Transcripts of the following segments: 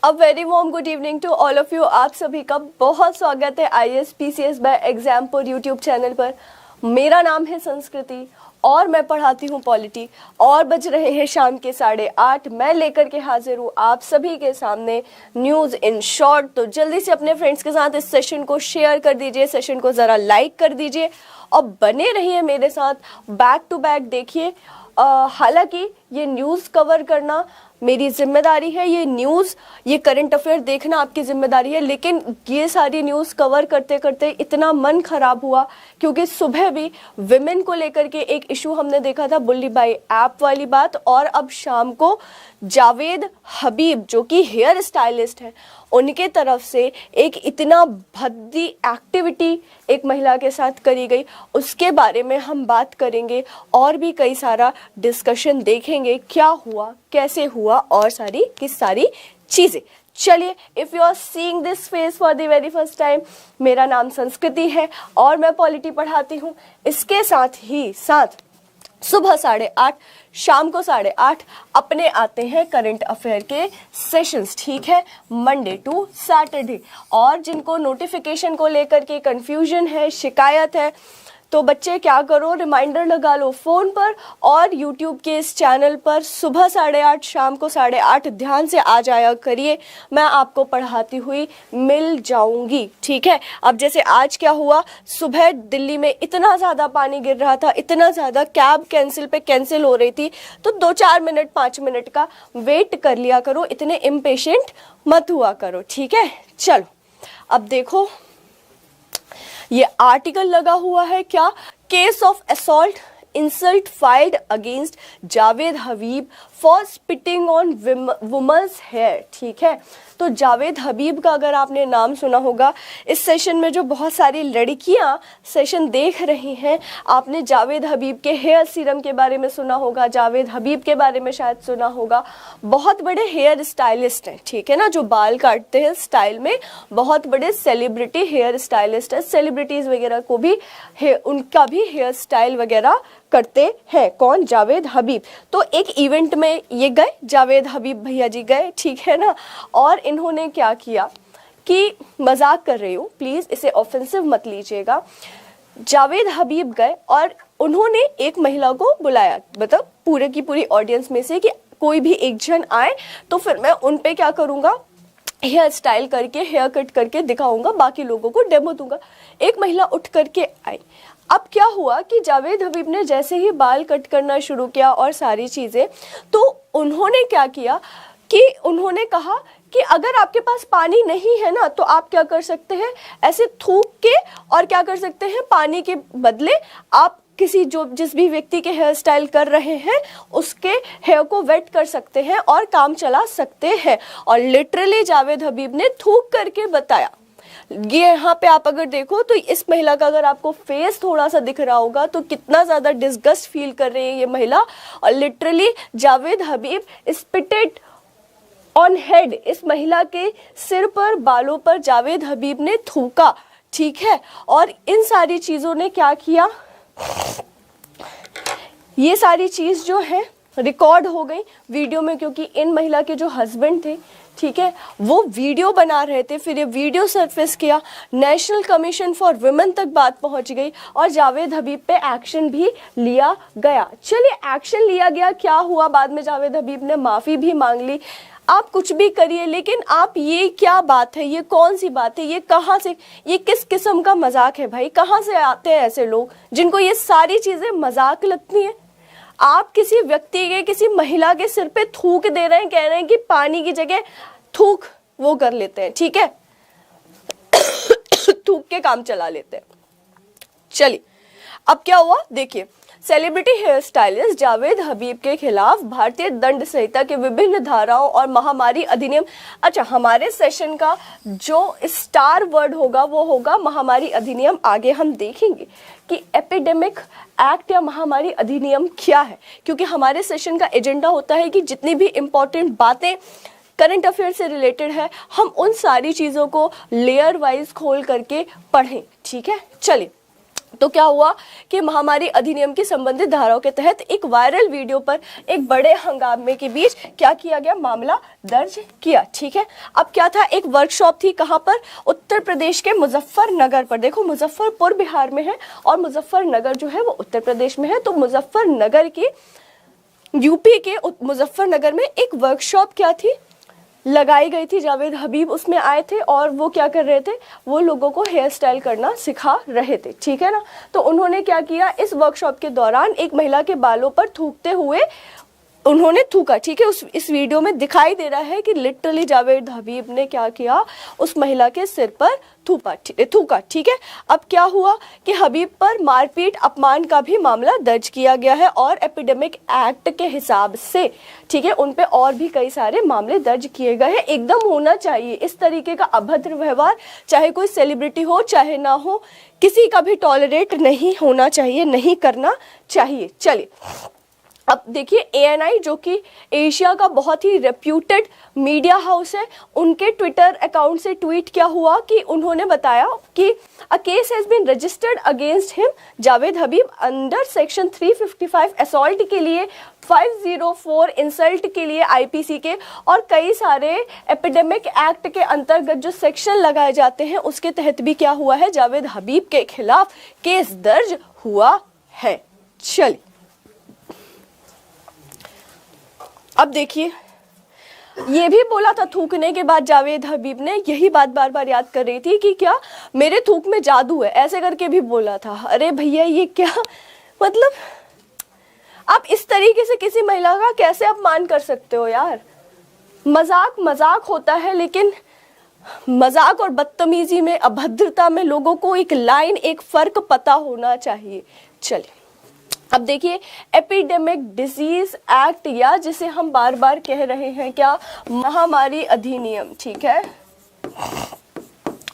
A very warm good evening to all of you. आप सभी का बहुत स्वागत है IAS PCS by Exampur YouTube channel पर। मेरा नाम है संस्कृति और मैं पढ़ाती हूँ पॉलिटी और बज रहे हैं शाम के 8:30। मैं लेकर के हाजिर हूँ आप सभी के सामने न्यूज़ इन शॉर्ट। तो जल्दी से अपने फ्रेंड्स के साथ इस सेशन को शेयर कर दीजिए, सेशन को ज़रा लाइक कर दीजिए और बने रहिए मेरे साथ, बैक टू बैक देखिए। हालांकि ये न्यूज़ कवर करना मेरी जिम्मेदारी है, ये न्यूज़, ये करंट अफेयर देखना आपकी जिम्मेदारी है, लेकिन ये सारी न्यूज़ कवर करते करते इतना मन खराब हुआ क्योंकि सुबह भी विमेन को लेकर के एक इशू हमने देखा था, बुल्ली बाई ऐप वाली बात, और अब शाम को जावेद हबीब जो कि हेयर स्टाइलिस्ट है, उनके तरफ से एक इतना भद्दी एक्टिविटी एक महिला के साथ करी गई, उसके बारे में हम बात करेंगे और भी कई सारा डिस्कशन देखेंगे, क्या हुआ, कैसे हुआ और सारी की सारी चीजें। चलिए, if you are seeing this face for the very first time, मेरा नाम संस्कृति है और मैं पॉलिटी पढ़ाती हूँ। इसके साथ ही साथ सुबह 8:30, शाम को 8:30 अपने आते हैं करंट अफेयर के सेशंस, ठीक है, मंडे टू सैटरडे। और जिनको नोटिफिकेशन को लेकर के कंफ्यूजन है, शिकायत है, तो बच्चे क्या करो, रिमाइंडर लगा लो फ़ोन पर और यूट्यूब के इस चैनल पर सुबह 8:30 शाम को 8:30 ध्यान से आ जाया करिए, मैं आपको पढ़ाती हुई मिल जाऊंगी, ठीक है। अब जैसे आज क्या हुआ, सुबह दिल्ली में इतना ज़्यादा पानी गिर रहा था, इतना ज़्यादा, कैब कैंसिल हो रही थी, तो 2-4 मिनट 5 मिनट का वेट कर लिया करो, इतने इम्पेशेंट मत हुआ करो, ठीक है। चलो अब देखो, ये आर्टिकल लगा हुआ है, क्या, case of assault insult filed against Javed Habib for spitting on women's hair, ठीक है। तो जावेद हबीब का अगर आपने नाम सुना होगा, इस सेशन में जो बहुत सारी लड़कियां सेशन देख रही हैं, आपने जावेद हबीब के हेयर सीरम के बारे में सुना होगा, जावेद हबीब के बारे में शायद सुना होगा। बहुत बड़े हेयर स्टाइलिस्ट हैं, ठीक है ना, जो बाल काटते हैं स्टाइल में, बहुत बड़े सेलिब्रिटी हेयर स्टाइलिस्ट है, सेलिब्रिटीज वगैरह को भी उनका भी हेयर स्टाइल वगैरह करते हैं। कौन? जावेद हबीब। तो एक इवेंट में ये गए, जावेद हबीब भैया जी गए, ठीक है ना, और इन्होंने क्या किया कि, मजाक कर रही हूँ प्लीज इसे ऑफेंसिव मत लीजिएगा, जावेद हबीब गए और उन्होंने एक महिला को बुलाया, मतलब पूरे की पूरी ऑडियंस में से कि कोई भी एक जन आए तो फिर मैं उन पे क्या करूंगा, हेयर स्टाइल करके, हेयर कट करके दिखाऊंगा, बाकी लोगों को डेमो दूंगा। एक महिला उठ करके आई। अब क्या हुआ कि जावेद हबीब ने जैसे ही बाल कट करना शुरू किया और सारी चीज़ें, तो उन्होंने क्या किया कि उन्होंने कहा कि अगर आपके पास पानी नहीं है ना, तो आप क्या कर सकते हैं, ऐसे थूक के, और क्या कर सकते हैं, पानी के बदले आप किसी जिस भी व्यक्ति के हेयर स्टाइल कर रहे हैं उसके हेयर को वेट कर सकते हैं और काम चला सकते हैं। और लिटरली जावेद हबीब ने थूक करके बताया। ये यहाँ पे आप अगर देखो तो इस महिला का अगर आपको फेस थोड़ा सा दिख रहा होगा तो कितना ज्यादा डिस्गस्ट फील कर रही है ये महिला। और literally Javed Habib spitted on head, इस महिला के सिर पर, बालों पर जावेद हबीब ने थूका, ठीक है। और इन सारी चीजों ने क्या किया, ये सारी चीज जो है रिकॉर्ड हो गई वीडियो में, क्योंकि इन महिला के जो हस्बैंड थे, ठीक है, वो वीडियो बना रहे थे, फिर ये वीडियो सरफेस किया, नेशनल कमीशन फॉर वुमेन तक बात पहुंच गई और जावेद हबीब पे एक्शन भी लिया गया। चलिए, एक्शन लिया गया, क्या हुआ, बाद में जावेद हबीब ने माफी भी मांग ली। आप कुछ भी करिए, लेकिन आप, ये क्या बात है, ये कौन सी बात है, ये कहाँ से, ये किस किस्म का मजाक है भाई, कहाँ से आते हैं ऐसे लोग जिनको ये सारी चीजें मजाक लगती हैं। आप किसी व्यक्ति के, किसी महिला के सिर पे थूक दे रहे हैं, कह रहे हैं कि पानी की जगह थूक वो कर लेते हैं, ठीक है थूक के काम चला लेते हैं। चलिए, अब क्या हुआ देखिए, सेलिब्रिटी हेयर स्टाइलिस्ट जावेद हबीब के खिलाफ भारतीय दंड संहिता के विभिन्न धाराओं और महामारी अधिनियम। अच्छा, हमारे सेशन का जो स्टार वर्ड होगा वो होगा महामारी अधिनियम। आगे हम देखेंगे कि एपिडेमिक एक्ट या महामारी अधिनियम क्या है, क्योंकि हमारे सेशन का एजेंडा होता है कि जितनी भी इम्पोर्टेंट बातें करंट अफेयर से रिलेटेड है, हम उन सारी चीज़ों को लेयर वाइज खोल करके पढ़ें, ठीक है। चलिए, तो क्या हुआ कि महामारी अधिनियम की संबंधित धाराओं के तहत एक वायरल वीडियो पर एक बड़े हंगामे के बीच क्या किया गया, मामला दर्ज किया। ठीक है, अब क्या था, एक वर्कशॉप थी, कहाँ पर, उत्तर प्रदेश के मुजफ्फरनगर पर। देखो मुजफ्फरपुर बिहार में है और मुजफ्फरनगर जो है वो उत्तर प्रदेश में है। तो मुजफ्फरनगर की, यूपी के मुजफ्फरनगर में एक वर्कशॉप क्या थी, लगाई गई थी। जावेद हबीब उसमें आए थे और वो क्या कर रहे थे, वो लोगों को हेयर स्टाइल करना सिखा रहे थे। ठीक है ना, तो उन्होंने क्या किया, इस वर्कशॉप के दौरान एक महिला के बालों पर थूकते हुए उन्होंने थूका। ठीक है, इस वीडियो में दिखाई दे रहा है कि लिटरली जावेद हबीब ने क्या किया, उस महिला के सिर पर थूका। ठीक है, अब क्या हुआ कि हबीब पर मारपीट अपमान का भी मामला दर्ज किया गया है और एपिडेमिक एक्ट के हिसाब से, ठीक है, उन पे और भी कई सारे मामले दर्ज किए गए हैं। एकदम होना चाहिए इस तरीके का अभद्र व्यवहार, चाहे कोई सेलिब्रिटी हो चाहे ना हो, किसी का भी टॉलरेट नहीं होना चाहिए, नहीं करना चाहिए। चलिए अब देखिए, ANI जो कि एशिया का बहुत ही रेप्यूटेड मीडिया हाउस है, उनके ट्विटर अकाउंट से ट्वीट क्या हुआ कि उन्होंने बताया कि a case has been registered against him Javed Habib under section 355 assault के लिए, 504 इंसल्ट के लिए IPC के, और कई सारे एपिडेमिक एक्ट के अंतर्गत जो सेक्शन लगाए जाते हैं उसके तहत भी क्या हुआ है, जावेद हबीब के खिलाफ केस दर्ज हुआ है। चलिए अब देखिए, ये भी बोला था थूकने के बाद जावेद हबीब ने, यही बात बार बार याद कर रही थी कि क्या मेरे थूक में जादू है, ऐसे करके भी बोला था। अरे भैया ये क्या, मतलब आप इस तरीके से किसी महिला का कैसे अपमान कर सकते हो यार। मजाक मजाक होता है, लेकिन मजाक और बदतमीजी में, अभद्रता में लोगों को एक लाइन, एक फर्क पता होना चाहिए। चलिए अब देखिए, एपिडेमिक डिजीज एक्ट, या जिसे हम बार बार कह रहे हैं क्या, महामारी अधिनियम। ठीक है,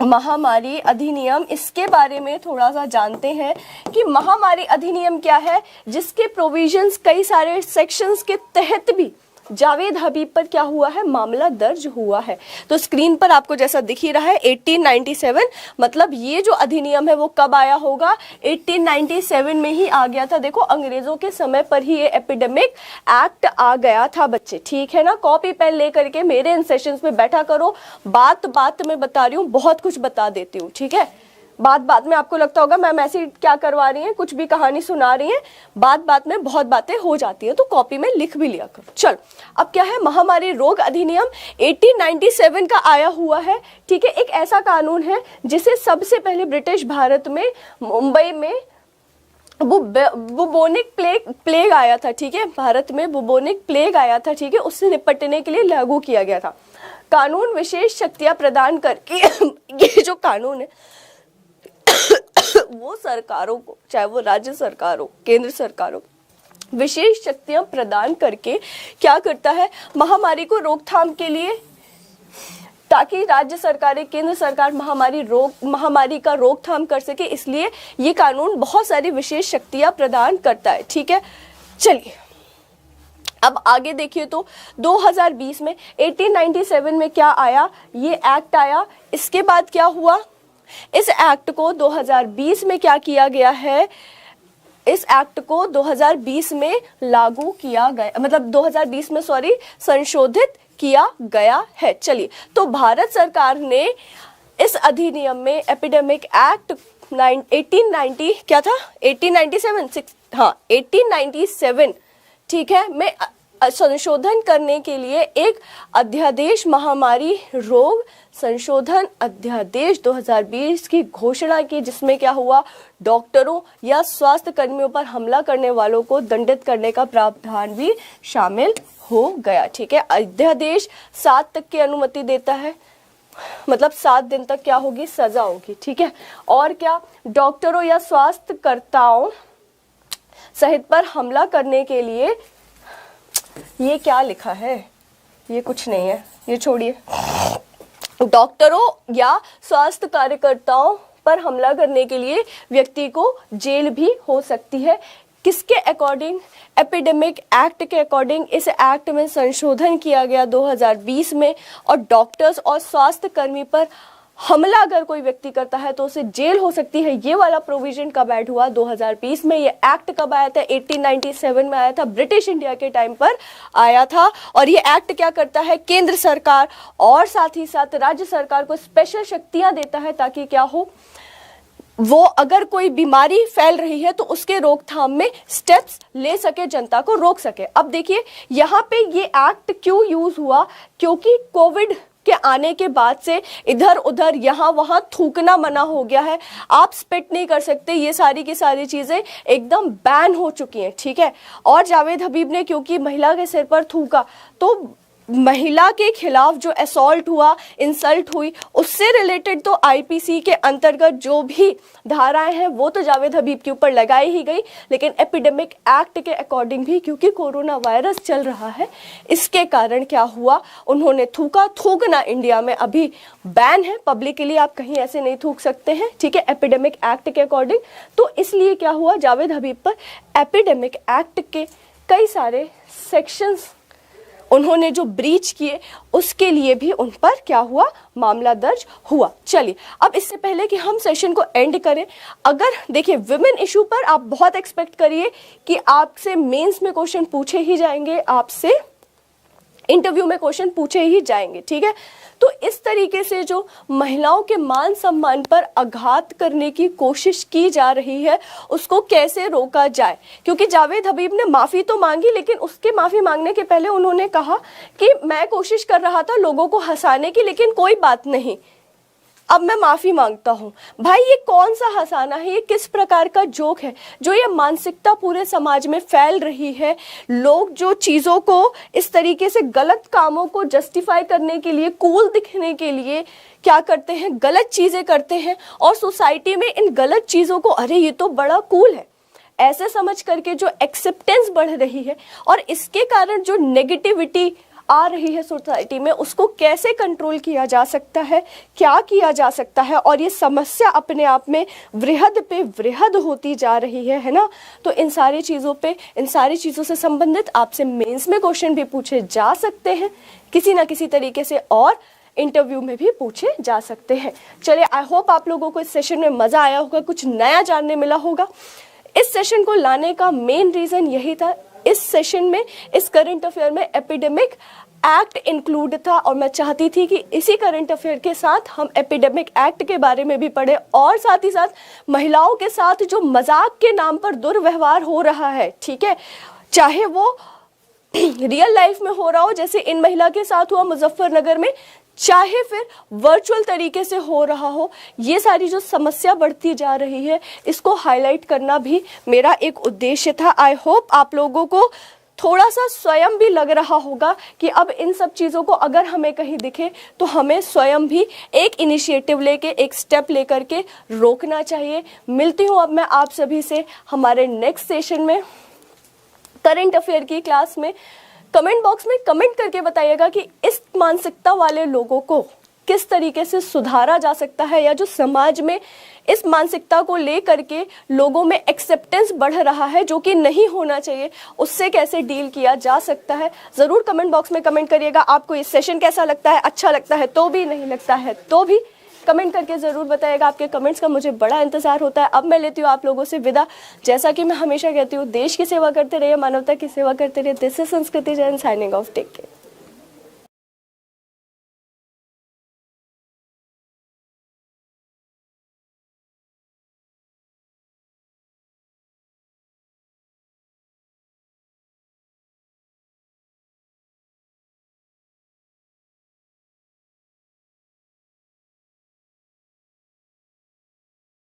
महामारी अधिनियम, इसके बारे में थोड़ा सा जानते हैं कि महामारी अधिनियम क्या है, जिसके प्रोविजंस कई सारे सेक्शंस के तहत भी जावेद हबीब पर क्या हुआ है, मामला दर्ज हुआ है। तो स्क्रीन पर आपको जैसा दिख ही रहा है 1897, मतलब ये जो अधिनियम है वो कब आया होगा, 1897 में ही आ गया था। देखो अंग्रेजों के समय पर ही ये एपिडेमिक एक्ट आ गया था बच्चे। ठीक है ना, कॉपी पेन लेकर के मेरे इन सेशंस में बैठा करो, बात बात में बता रही हूँ, बहुत कुछ बता देती हूँ। ठीक है, बात में आपको लगता होगा मैम ऐसी क्या करवा रही हैं, कुछ भी कहानी सुना रही हैं, बात में बहुत बातें हो जाती है, तो कॉपी में लिख भी लिया करो। चलो अब क्या है, महामारी रोग अधिनियम 1897 का आया हुआ है। ठीक है, एक ऐसा कानून है जिसे सबसे पहले ब्रिटिश भारत में मुंबई में बुबोनिक प्लेग आया था। ठीक है, भारत में बुबोनिक प्लेग आया था। ठीक है, उससे निपटने के लिए लागू किया गया था। कानून विशेष शक्तियां प्रदान करके ये जो कानून है वो सरकारों को, चाहे वो राज्य सरकार हो, केंद्र सरकार हो, विशेष शक्तियां प्रदान करके क्या करता है, महामारी को रोकथाम के लिए, ताकि राज्य सरकारें, केंद्र सरकार महामारी का रोकथाम कर सके, इसलिए ये कानून बहुत सारी विशेष शक्तियां प्रदान करता है। ठीक है, चलिए अब आगे देखिए, तो 2020 में 1897 में क्या आया, ये एक्ट आया। इसके बाद क्या हुआ, इस एक्ट को 2020 में क्या किया गया है, इस एक्ट को 2020 में लागू किया गया, मतलब 2020 में संशोधित किया गया है। चलिए, तो भारत सरकार ने इस अधिनियम में एपिडेमिक एक्ट 1890 क्या था, 1897 ठीक है, में संशोधन करने के लिए एक अध्यादेश, महामारी रोग संशोधन अध्यादेश 2020 की घोषणा की, जिसमें क्या हुआ, डॉक्टरों या स्वास्थ्य कर्मियों पर हमला करने वालों को दंडित करने का प्रावधान भी शामिल हो गया। ठीक है, अध्यादेश 7 तक की अनुमति देता है, मतलब 7 दिन तक क्या होगी, सजा होगी। ठीक है, और क्या, डॉक्टरों या स्वास्थ्यकर्ताओं सहित पर हमला करने के लिए, ये क्या लिखा है, ये कुछ नहीं है, ये छोड़िए, डॉक्टरों या स्वास्थ्य कार्यकर्ताओं पर हमला करने के लिए व्यक्ति को जेल भी हो सकती है। किसके अकॉर्डिंग, एपिडेमिक एक्ट के अकॉर्डिंग इस एक्ट में संशोधन किया गया 2020 में, और डॉक्टर्स और स्वास्थ्य कर्मी पर हमला अगर कोई व्यक्ति करता है तो उसे जेल हो सकती है। ये वाला प्रोविजन कब ऐड हुआ? 2020 में। ये एक्ट कब आया था? 1897 में आया था, ब्रिटिश इंडिया के टाइम पर आया था। और ये एक्ट क्या करता है? केंद्र सरकार और साथ ही साथ राज्य सरकार को स्पेशल शक्तियां देता है ताकि क्या हो, वो अगर कोई बीमारी फैल रही है तो उसके रोकथाम में स्टेप्स ले सके, जनता को रोक सके। अब देखिए यहाँ पे ये एक्ट क्यों यूज हुआ? क्योंकि कोविड के आने के बाद से इधर उधर यहाँ वहाँ थूकना मना हो गया है। आप स्पिट नहीं कर सकते, ये सारी की सारी चीजें एकदम बैन हो चुकी हैं, ठीक है। और जावेद हबीब ने क्योंकि महिला के सिर पर थूका, तो महिला के खिलाफ जो असॉल्ट हुआ, इंसल्ट हुई, उससे रिलेटेड तो आईपीसी के अंतर्गत जो भी धाराएं हैं वो तो जावेद हबीब के ऊपर लगाई ही गई, लेकिन एपिडेमिक एक्ट के अकॉर्डिंग भी क्योंकि कोरोना वायरस चल रहा है, इसके कारण क्या हुआ, उन्होंने थूका। थूकना इंडिया में अभी बैन है, पब्लिकली आप कहीं ऐसे नहीं थूक सकते हैं, ठीक है, एपिडेमिक एक्ट के अकॉर्डिंग। तो इसलिए क्या हुआ, जावेद हबीब पर एपिडेमिक एक्ट के कई सारे सेक्शंस उन्होंने जो ब्रीच किए उसके लिए भी उन पर क्या हुआ, मामला दर्ज हुआ। चलिए अब इससे पहले कि हम सेशन को एंड करें, अगर देखिए विमेन इशू पर आप बहुत एक्सपेक्ट करिए कि आपसे मेंस में क्वेश्चन पूछे ही जाएंगे, आपसे इंटरव्यू में क्वेश्चन पूछे ही जाएंगे, ठीक है। तो इस तरीके से जो महिलाओं के मान सम्मान पर आघात करने की कोशिश की जा रही है उसको कैसे रोका जाए, क्योंकि जावेद हबीब ने माफी तो मांगी, लेकिन उसके माफी मांगने के पहले उन्होंने कहा कि मैं कोशिश कर रहा था लोगों को हंसाने की, लेकिन कोई बात नहीं, अब मैं माफी मांगता हूं। भाई ये कौन सा हंसाना है, ये किस प्रकार का जोक है? जो ये मानसिकता पूरे समाज में फैल रही है, लोग जो चीजों को इस तरीके से गलत कामों को जस्टिफाई करने के लिए, कूल दिखने के लिए क्या करते हैं, गलत चीजें करते हैं, और सोसाइटी में इन गलत चीजों को अरे ये तो बड़ा कूल है ऐसे समझ करके जो एक्सेप्टेंस बढ़ रही है, और इसके कारण जो नेगेटिविटी आ रही है सोसाइटी में, उसको कैसे कंट्रोल किया जा सकता है, क्या किया जा सकता है, और ये समस्या अपने आप में वृहद पे वृहद होती जा रही है ना। तो इन सारी चीज़ों पे, इन सारी चीज़ों से संबंधित आपसे मेंस में क्वेश्चन भी पूछे जा सकते हैं किसी ना किसी तरीके से, और इंटरव्यू में भी पूछे जा सकते हैं। चलिए, आई होप आप लोगों को इस सेशन में मज़ा आया होगा, कुछ नया जानने मिला होगा। इस सेशन को लाने का मेन रीज़न यही था, इस सेशन में, इस करंट अफेयर में एपिडेमिक एक्ट इंक्लूड था, और मैं चाहती थी कि इसी करंट अफेयर के साथ हम एपिडेमिक एक्ट के बारे में भी पढ़े, और साथ ही साथ महिलाओं के साथ जो मजाक के नाम पर दुर्व्यवहार हो रहा है, ठीक है, चाहे वो रियल लाइफ में हो रहा हो जैसे इन महिला के साथ हुआ मुजफ्फरनगर में, चाहे फिर वर्चुअल तरीके से हो रहा हो, ये सारी जो समस्या बढ़ती जा रही है इसको हाईलाइट करना भी मेरा एक उद्देश्य था। आई होप आप लोगों को थोड़ा सा स्वयं भी लग रहा होगा कि अब इन सब चीज़ों को अगर हमें कहीं दिखे तो हमें स्वयं भी एक इनिशिएटिव लेके, एक स्टेप लेकर के रोकना चाहिए। मिलती हूँ अब मैं आप सभी से हमारे नेक्स्ट सेशन में, करंट अफेयर की क्लास में। कमेंट बॉक्स में कमेंट करके बताइएगा कि इस मानसिकता वाले लोगों को किस तरीके से सुधारा जा सकता है, या जो समाज में इस मानसिकता को लेकर के लोगों में एक्सेप्टेंस बढ़ रहा है जो कि नहीं होना चाहिए, उससे कैसे डील किया जा सकता है। ज़रूर कमेंट बॉक्स में कमेंट करिएगा। आपको ये सेशन कैसा लगता है, अच्छा लगता है तो भी, नहीं लगता है तो भी कमेंट करके ज़रूर बताइएगा। आपके कमेंट्स का मुझे बड़ा इंतजार होता है। अब मैं लेती हूँ आप लोगों से विदा। जैसा कि मैं हमेशा कहती हूँ, देश की सेवा करते रहिए, मानवता की सेवा करते रहिए। This is Sanskriti Jain signing off. Take care.